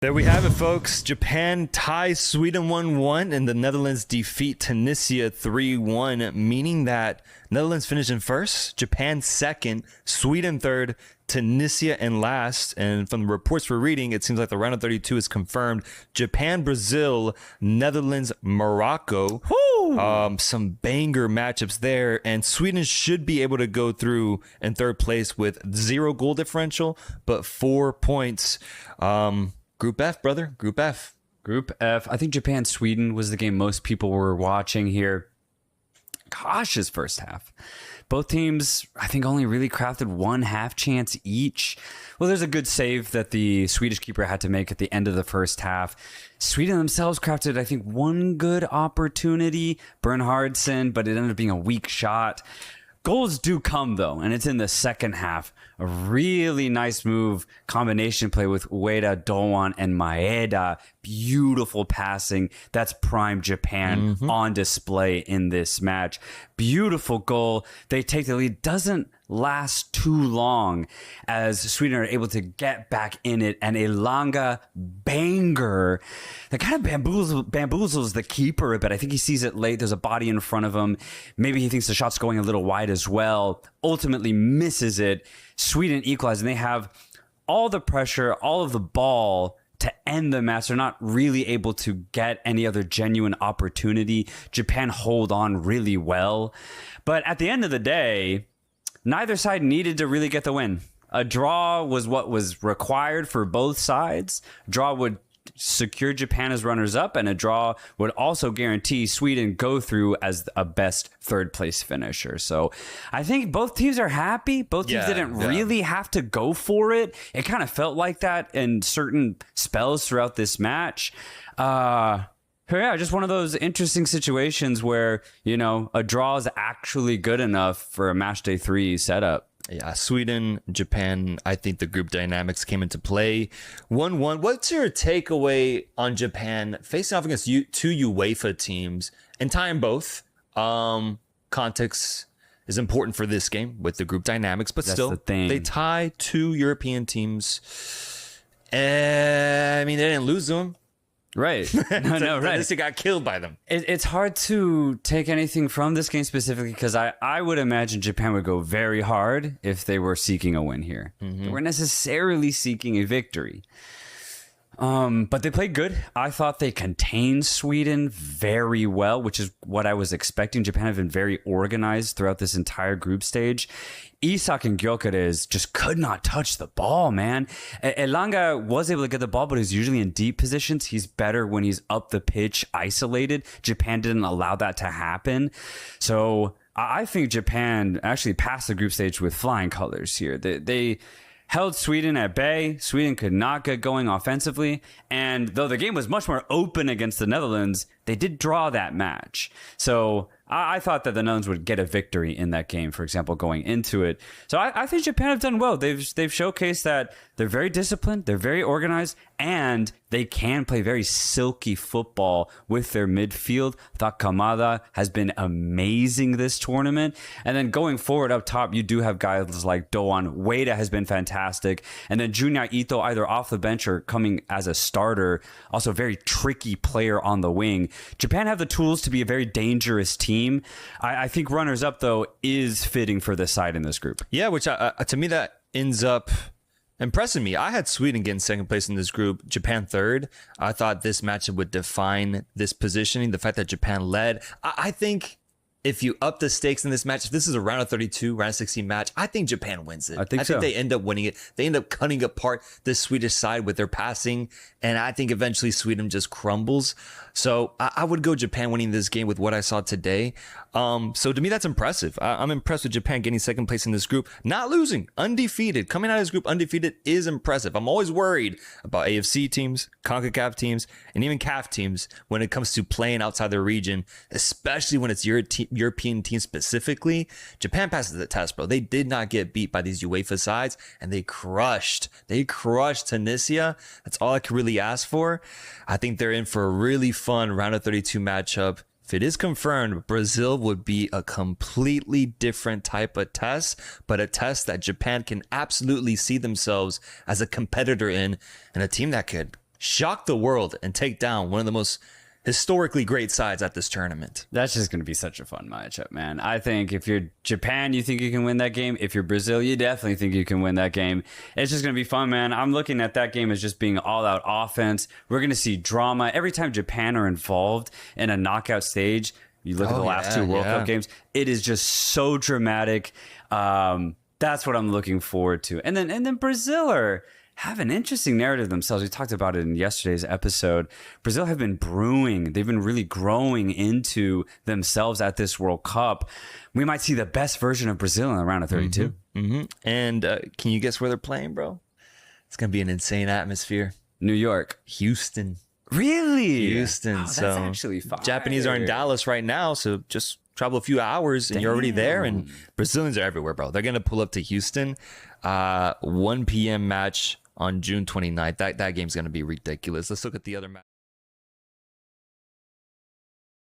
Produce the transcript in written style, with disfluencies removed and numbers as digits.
There we have it, folks. Japan ties Sweden 1-1 and the Netherlands defeat Tunisia 3-1, meaning that Netherlands finished in first, Japan second, Sweden third, Tunisia in last. And from the reports we're reading, it seems like the round of 32 is confirmed. Japan, Brazil, Netherlands, Morocco. Some banger matchups there. And Sweden should be able to go through in third place with 0 goal differential, but 4 points. Group F, brother. Group F. Group F. I think Japan-Sweden was the game most people were watching here. Cautious first half. Both teams, I think, only really crafted one half chance each. Well, there's a good save that the Swedish keeper had to make at the end of the first half. Sweden themselves crafted, I think, one good opportunity, Bernhardsson, but it ended up being a weak shot. Goals do come, though, and it's in the second half. A really nice move, combination play with Ueda, Doan, and Maeda. Beautiful passing. That's prime Japan on display in this match. Beautiful goal. They take the lead. Doesn't last too long as Sweden are able to get back in it, and a Langa banger that kind of bamboozles the keeper a bit. I think he sees it late. There's a body in front of him. Maybe he thinks the shot's going a little wide as well. Ultimately misses it. Sweden equalized, and they have all the pressure, all of the ball to end the match. They're not really able to get any other genuine opportunity. Japan hold on really well. But at the end of the day, neither side needed to really get the win. A draw was what was required for both sides. Draw would secure Japan as runners-up, and a draw would also guarantee Sweden go through as a best third-place finisher. So I think both teams are happy. Both teams didn't really have to go for it. It kind of felt like that in certain spells throughout this match. Yeah, just one of those interesting situations where, you know, a draw is actually good enough for a match day 3 setup. Yeah, Sweden, Japan, I think the group dynamics came into play. 1-1. What's your takeaway on Japan facing off against two UEFA teams and tying both? Context is important for this game with the group dynamics, but still, they tie 2 European teams. I mean, they didn't lose them. Right. No, right. They got killed by them. It's hard to take anything from this game specifically because I would imagine Japan would go very hard if they were seeking a win here. They weren't necessarily seeking a victory. But they played good. I thought they contained Sweden very well, which is what I was expecting. Japan have been very organized throughout this entire group stage. Isak and Gyökeres just could not touch the ball, man. Elanga was able to get the ball, but he's usually in deep positions. He's better when he's up the pitch, isolated. Japan didn't allow that to happen. So I think Japan actually passed the group stage with flying colors here. They held Sweden at bay. Sweden could not get going offensively. And though the game was much more open against the Netherlands, they did draw that match. So I thought that the Netherlands would get a victory in that game, for example, going into it. So I think Japan have done well. They've showcased that they're very disciplined, they're very organized, and they can play very silky football with their midfield. I thought Kamada has been amazing this tournament. And then going forward up top, you do have guys like Doan. Ueda has been fantastic. And then Junya Ito, either off the bench or coming as a starter. Also a very tricky player on the wing. Japan have the tools to be a very dangerous team. I think runners-up, though, is fitting for this side in this group. Yeah, which to me, that ends up impressing me. I had Sweden getting second place in this group, Japan third. I thought this matchup would define this positioning. The fact that Japan led, I think if you up the stakes in this match, if this is a round of 32, round of 16 match, I think Japan wins it. I think they end up winning it. They end up cutting apart this Swedish side with their passing, and I think eventually Sweden just crumbles. So I would go Japan winning this game with what I saw today. So to me, that's impressive. I'm impressed with Japan getting second place in this group. Not losing, undefeated. Coming out of this group undefeated is impressive. I'm always worried about AFC teams, CONCACAF teams, and even CAF teams when it comes to playing outside their region, especially when it's European teams specifically. Japan passes the test, bro. They did not get beat by these UEFA sides, and they crushed Tunisia. That's all I could really ask for. I think they're in for a really fun round of 32 matchup. If it is confirmed, Brazil would be a completely different type of test, but a test that Japan can absolutely see themselves as a competitor in, and a team that could shock the world and take down one of the most historically great sides at this tournament. That's just going to be such a fun matchup, man. I think if you're Japan, you think you can win that game. If you're Brazil, you definitely think you can win that game. It's just going to be fun, man. I'm looking at that game as just being all-out offense. We're going to see drama. Every time Japan are involved in a knockout stage, you look at the last two World Cup games, it is just so dramatic. That's what I'm looking forward to. And then Brazil have an interesting narrative themselves. We talked about it in yesterday's episode. Brazil have been brewing. They've been really growing into themselves at this World Cup. We might see the best version of Brazil in the round of 32. And can you guess where they're playing, bro? It's going to be an insane atmosphere. New York. Houston. Really? Houston. Oh, so that's actually fire. Japanese are in Dallas right now, so just travel a few hours and you're already there. And Brazilians are everywhere, bro. They're going to pull up to Houston. 1 p.m. match on June 29th. That game's going to be ridiculous. Let's look at the other match.